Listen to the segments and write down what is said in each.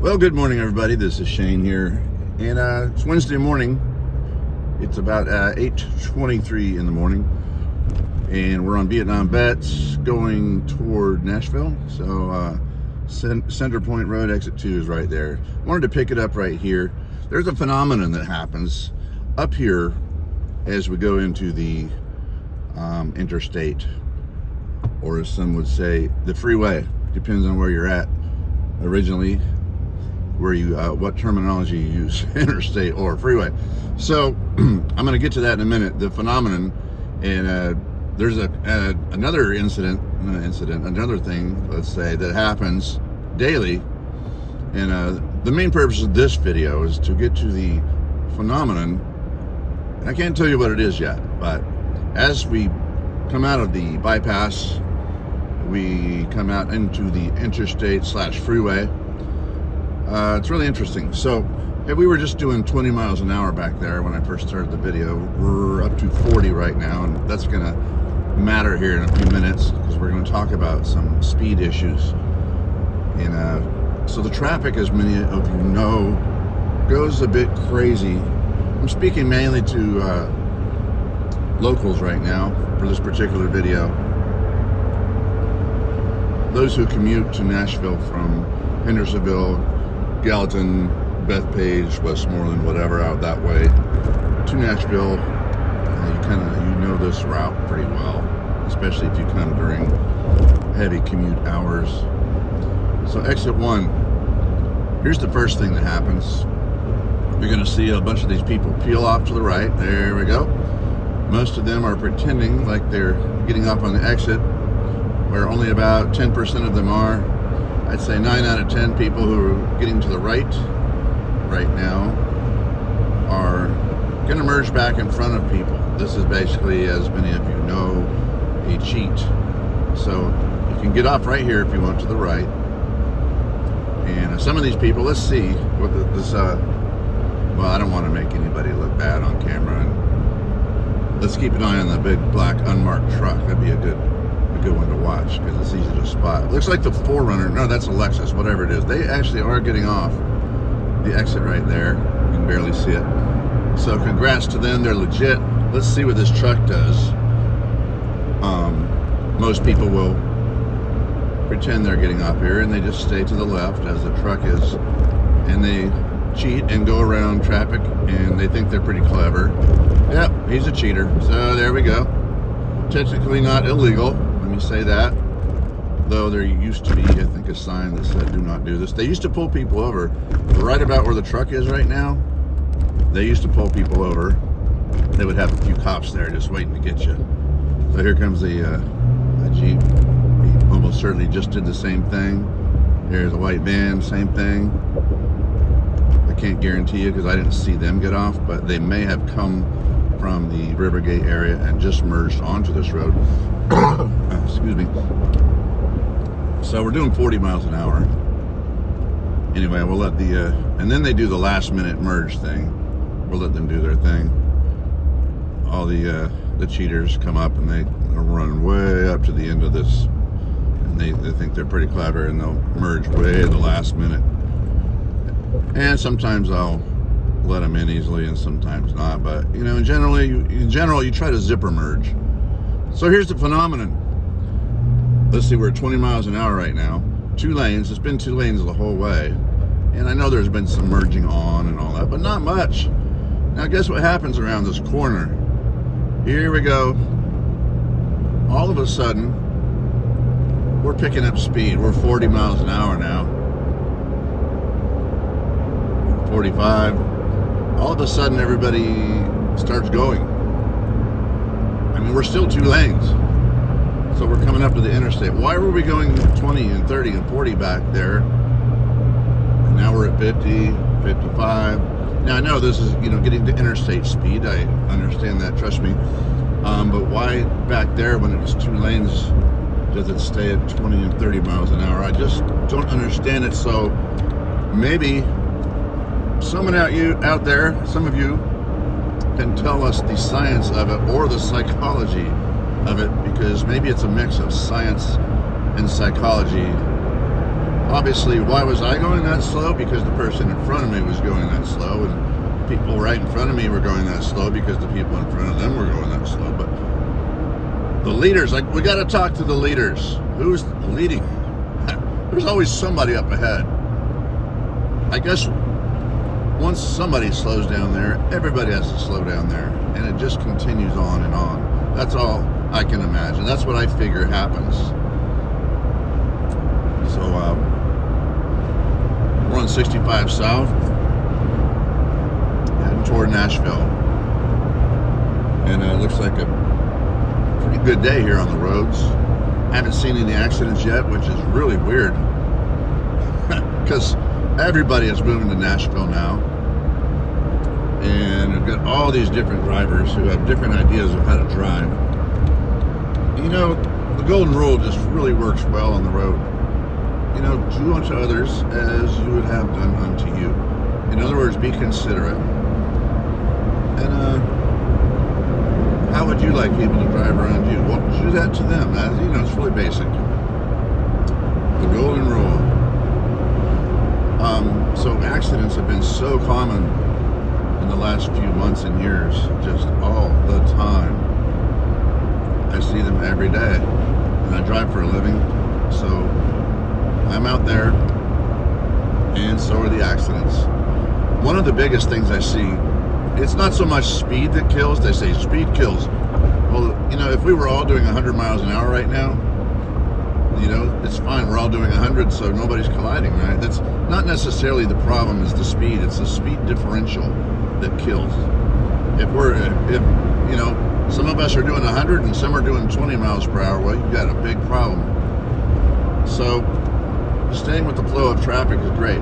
Well, good morning, everybody. This is Shane here, and it's Wednesday morning. It's about 8:23 in the morning, and we're on Vietnam Vets going toward Nashville. So Center Point Road, exit 2 is right there. Wanted to pick it up right here. There's a phenomenon that happens up here as we go into the interstate, or as some would say, the freeway. Depends on where you're at originally, where you what terminology you use, interstate or freeway. So I'm going to get to that in a minute, the phenomenon. And there's another another thing, let's say, that happens daily. And the main purpose of this video is to get to the phenomenon. And I can't tell you what it is yet, but as we come out of the bypass, we come out into the interstate/freeway. It's really interesting. So if we were just doing 20 miles an hour back there when I first started the video, we're up to 40 right now, and that's going to matter here in a few minutes because we're going to talk about some speed issues. And so the traffic, as many of you know, goes a bit crazy. I'm speaking mainly to locals right now for this particular video. Those who commute to Nashville from Hendersonville, Gallatin, Bethpage, Westmoreland, whatever, out that way to Nashville, you know this route pretty well, especially if you come during heavy commute hours. So exit 1, here's the first thing that happens. You're going to see a bunch of these people peel off to the right. There we go. Most of them are pretending like they're getting off on the exit, where only about 10% of them are. I'd say 9 out of 10 people who are getting to the right now are going to merge back in front of people. This is basically, as many of you know, a cheat. So you can get off right here if you want to the right. And some of these people, let's see what well, I don't want to make anybody look bad on camera. And let's keep an eye on the big black unmarked truck. That'd be a good one to watch because it's easy to spot. Looks like the 4Runner. No, that's a Lexus, whatever it is. They actually are getting off the exit right there. You can barely see it. So congrats to them. They're legit. Let's see what this truck does. Most people will pretend they're getting off here and they just stay to the left as the truck is, and they cheat and go around traffic, and they think they're pretty clever. Yep, he's a cheater. So there we go. Technically not illegal, let me say that. Though there used to be, I think, a sign that said do not do this. They used to pull people over right about where the truck is right now. They used to pull people over. They would have a few cops there just waiting to get you. So here comes a Jeep. He almost certainly just did the same thing. Here's a white van, same thing. I can't guarantee you because I didn't see them get off, but they may have come from the Rivergate area and just merged onto this road. Excuse me. So we're doing 40 miles an hour. Anyway, we'll let and then they do the last minute merge thing. We'll let them do their thing. All the cheaters come up and they run way up to the end of this, and they think they're pretty clever, and they'll merge way at the last minute. And sometimes I'll let them in easily and sometimes not, but you know, in general you try to zipper merge. So here's the phenomenon. Let's see, we're at 20 miles an hour right now, 2 lanes. It's been 2 lanes the whole way, and I know there's been some merging on and all that, but not much. Now guess what happens around this corner? Here we go. All of a sudden we're picking up speed. We're 40 miles an hour now, 45. All of a sudden everybody starts going. I mean, we're still 2 lanes. So we're coming up to the interstate. Why were we going 20 and 30 and 40 back there? And now we're at 50, 55. Now I know this is, getting to interstate speed. I understand that, trust me. But why back there when it's 2 lanes does it stay at 20 and 30 miles an hour? I just don't understand it. So maybe someone out there, some of you, can tell us the science of it or the psychology of it, because maybe it's a mix of science and psychology Obviously, why was I going that slow? Because the person in front of me was going that slow, and people right in front of me were going that slow because the people in front of them were going that slow. But the leaders, like, we got to talk to the leaders. Who's leading? There's always somebody up ahead. I guess once somebody slows down there, everybody has to slow down there, and it just continues on and on. That's all I can imagine. That's what I figure happens. So we're on 65 South, heading toward Nashville, and it looks like a pretty good day here on the roads. I haven't seen any accidents yet, which is really weird, because everybody is moving to Nashville now, and we've got all these different drivers who have different ideas of how to drive. You know, the golden rule just really works well on the road. You know, do unto others as you would have done unto you. In other words, be considerate. And how would you like people to drive around you? Well, do that to them. That, you know, it's really basic. The golden rule. So accidents have been so common in the last few months and years, just all the time. I see them every day, and I drive for a living, so I'm out there, and so are the accidents. One of the biggest things I see, it's not so much speed that kills. They say speed kills. Well, you know, if we were all doing 100 miles an hour right now, you know, it's fine. We're all doing 100, so nobody's colliding, right? That's not necessarily the problem, is the speed. It's the speed differential that kills. If you know, some of us are doing 100 and some are doing 20 miles per hour, well, you've got a big problem. So staying with the flow of traffic is great.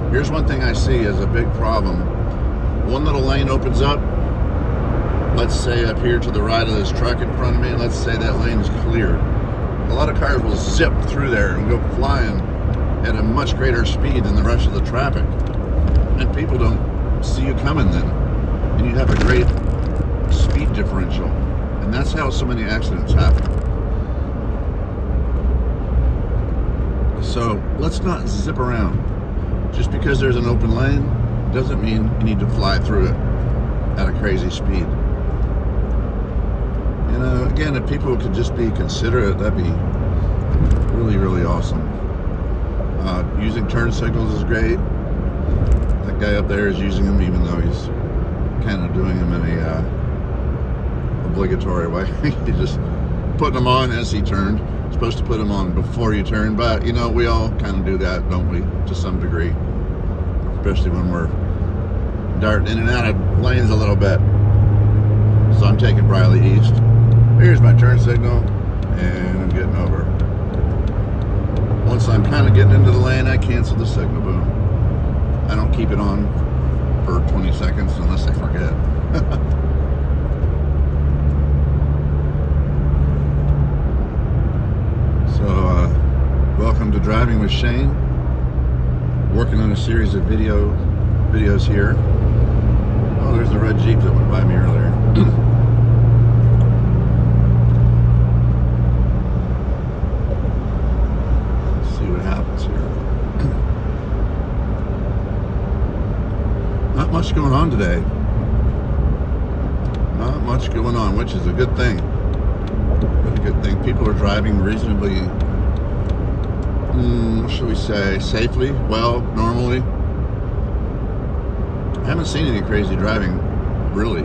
Here's one thing I see as a big problem. One little lane opens up, let's say up here to the right of this truck in front of me, and let's say that lane is cleared. A lot of cars will zip through there and go flying at a much greater speed than the rest of the traffic. And people don't see you coming then. And you have a great speed differential. And that's how so many accidents happen. So let's not zip around. Just because there's an open lane doesn't mean you need to fly through it at a crazy speed. And again, if people could just be considerate, that'd be really, really awesome. Using turn signals is great. That guy up there is using them, even though he's kind of doing them in a obligatory way. He's just putting them on as he turned. Supposed to put them on before you turn, but you know, we all kind of do that, don't we, to some degree, especially when we're darting in and out of lanes a little bit. So I'm taking Briley East. Here's my turn signal, and I'm getting over. Once I'm kind of getting into the lane, I cancel the signal, boom. I don't keep it on for 20 seconds unless I forget. So, welcome to Driving with Shane. Working on a series of videos here. Oh, there's the red Jeep that went by me earlier. Let's see what happens here. Not much going on today. Not much going on, which is a good thing. A good thing. People are driving reasonably, what should we say, safely, well, normally. I haven't seen any crazy driving, really.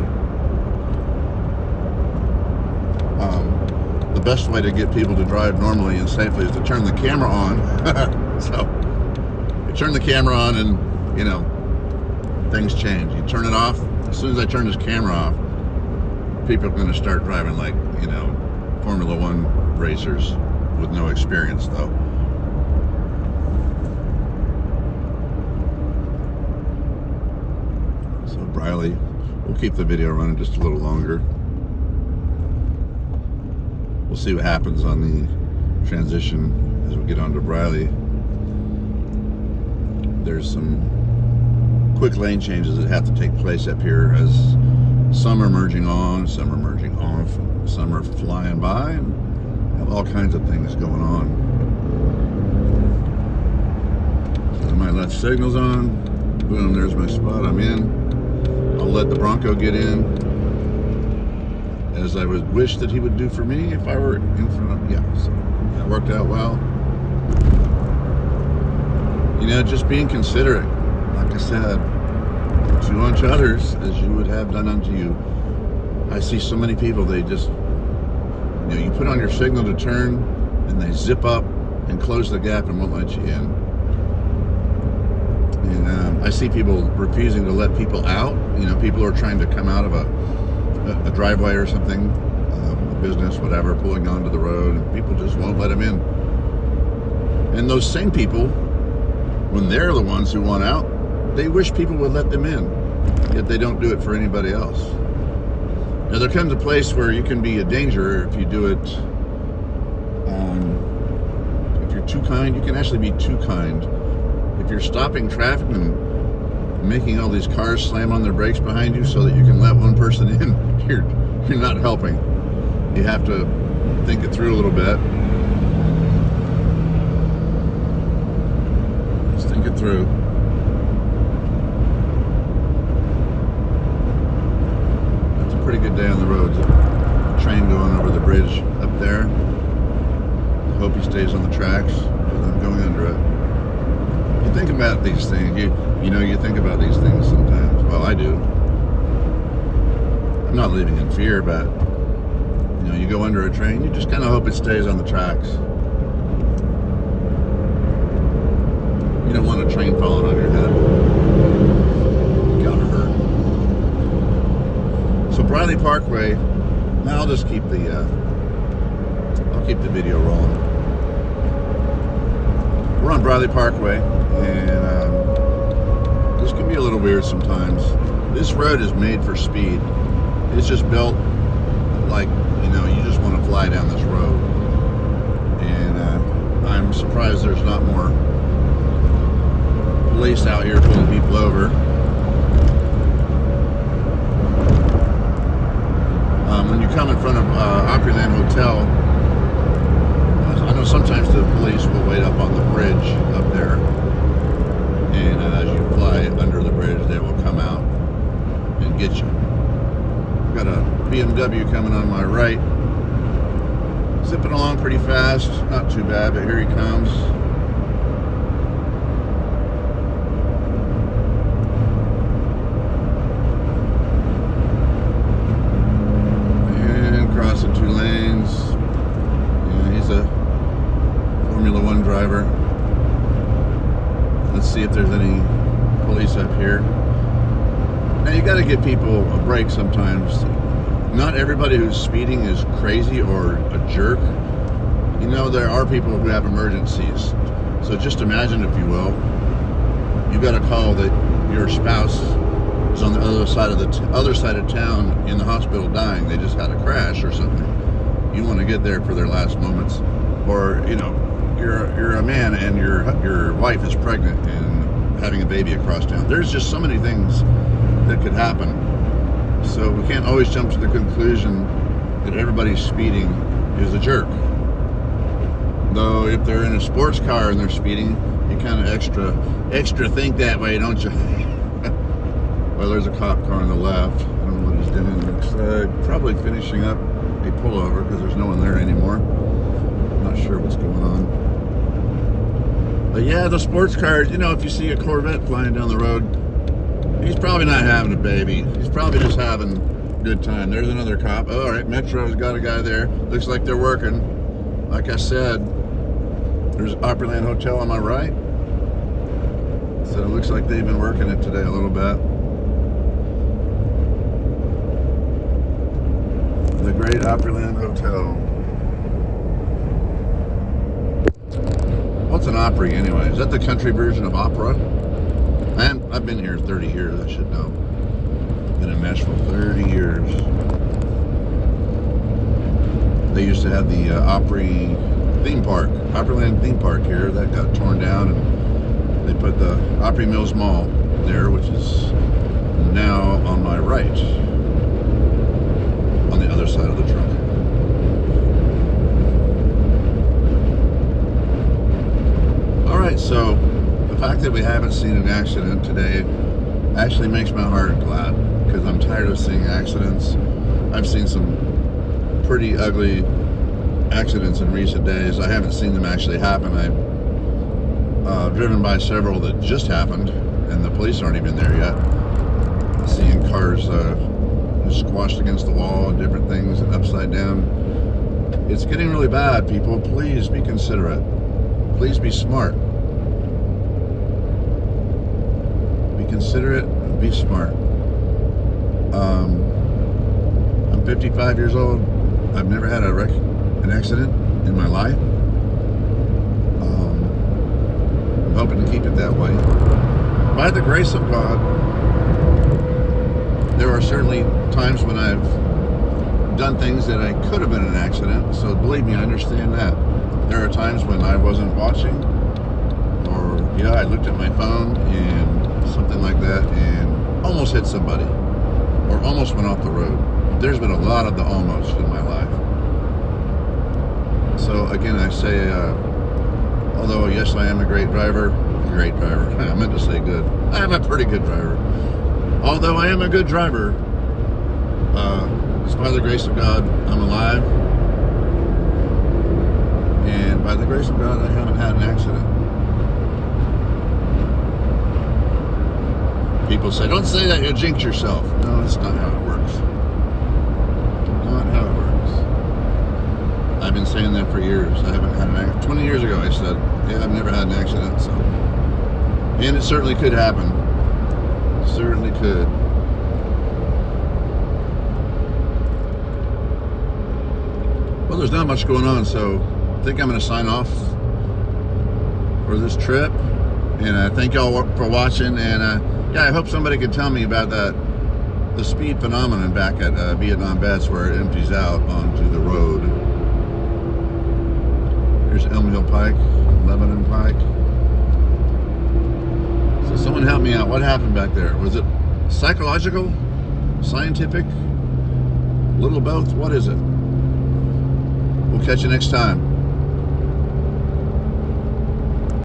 The best way to get people to drive normally and safely is to turn the camera on. So, you turn the camera on and, you know, things change. You turn it off. As soon as I turn this camera off, people are going to start driving like, you know, Formula One racers with no experience, though. So Briley, we'll keep the video running just a little longer. We'll see what happens on the transition as we get onto Briley. There's some quick lane changes that have to take place up here as some are merging on, some are merging off, some are flying by, and have all kinds of things going on. left signals on. Boom, there's my spot. I'm in. I'll let the Bronco get in, as I would wish that he would do for me if I were in front of him. Yeah, so that worked out well. You know, just being considerate, like I said, to unto others as you would have done unto you. I see so many people, they just, you know, you put on your signal to turn and they zip up and close the gap and won't let you in. And I see people refusing to let people out. You know, people are trying to come out of a driveway or something, a business, whatever, pulling onto the road, and people just won't let them in. And those same people, when they're the ones who want out, they wish people would let them in, yet they don't do it for anybody else. Now, there comes a place where you can be a danger if you do it. If you're too kind, you can actually be too kind. If you're stopping traffic and making all these cars slam on their brakes behind you so that you can let one person in, you're not helping. You have to think it through a little bit. Just think it through. That's a pretty good day on the roads. A train going over the bridge up there. I hope he stays on the tracks because I'm going under it. You think about these things. You think about these things sometimes. Well, I do. I'm not living in fear, but you know, you go under a train, you just kind of hope it stays on the tracks. You don't want a train falling on your head. Gotta hurt. So Briley Parkway. Now I'll just keep the video rolling. We're on Briley Parkway, and this can be a little weird sometimes. This road is made for speed. It's just built like, you know, you just want to fly down this road. And I'm surprised there's not more police out here pulling people over. When you come in front of Opryland Hotel, I know sometimes the police will wait up on the bridge up there, and as you fly under the bridge, they will come out and get you. Got a BMW coming on my right, zipping along pretty fast, not too bad, but here he comes. And crossing 2 lanes. Yeah, he's a Formula One driver. Let's see if there's any police up here. Now, you got to give people a break sometimes. Not everybody who's speeding is crazy or a jerk. You know, there are people who have emergencies. So just imagine, if you will, you got a call that your spouse is on the other side of town in the hospital dying. They just had a crash or something. You want to get there for their last moments. Or, you know, you're a man and your wife is pregnant and having a baby across town. There's just so many things that could happen. So we can't always jump to the conclusion that everybody speeding is a jerk. Though if they're in a sports car and they're speeding, you kind of extra think that way, don't you? Well, there's a cop car on the left. I don't know what he's doing. Looks like probably finishing up a pullover because there's no one there anymore. I'm not sure what's going on. But yeah, the sports cars, you know, if you see a Corvette flying down the road, he's probably not having a baby. He's probably just having a good time. There's another cop. Oh, all right, Metro's got a guy there. Looks like they're working. Like I said, there's Opryland Hotel on my right. So it looks like they've been working it today a little bit. The great Opryland Hotel. What's an Opry anyway? Is that the country version of opera? Man, I've been here 30 years, I should know. Been in Nashville 30 years. They used to have the Opry theme park, Opryland theme park here. That got torn down, and they put the Opry Mills Mall there, which is now on my right, on the other side of the truck. All right, so the The fact that we haven't seen an accident today actually makes my heart glad, because I'm tired of seeing accidents. I've seen some pretty ugly accidents in recent days. I haven't seen them actually happen. I've driven by several that just happened, and the police aren't even there yet. Seeing cars squashed against the wall and different things and upside down. It's getting really bad, people. Please be considerate. Please be smart. Be considerate, be smart. I'm 55 years old. I've never had an accident in my life. I'm hoping to keep it that way. By the grace of God, there are certainly times when I've done things that I could have been in an accident, so believe me, I understand that. There are times when I wasn't watching, or I looked at my phone and something like that and almost hit somebody, or almost went off the road. There's been a lot of the almost in my life. So again, I say, although yes, I am a great driver, I meant to say good. I am a pretty good driver. Although I am a good driver, it's by the grace of God, I'm alive. And by the grace of God, I haven't had an accident. People say, don't say that, you'll jinx yourself. No, that's not how it works. Not how it works. I've been saying that for years. I haven't had an accident. 20 years ago, I said, yeah, I've never had an accident. So. And it certainly could happen. Certainly could. Well, there's not much going on, so I think I'm going to sign off for this trip. And thank y'all for watching. And I hope somebody can tell me about the speed phenomenon back at Vietnam Vets, where it empties out onto the road. Here's Elm Hill Pike, Lebanon Pike. So someone help me out. What happened back there? Was it psychological? Scientific? A little of both? What is it? We'll catch you next time.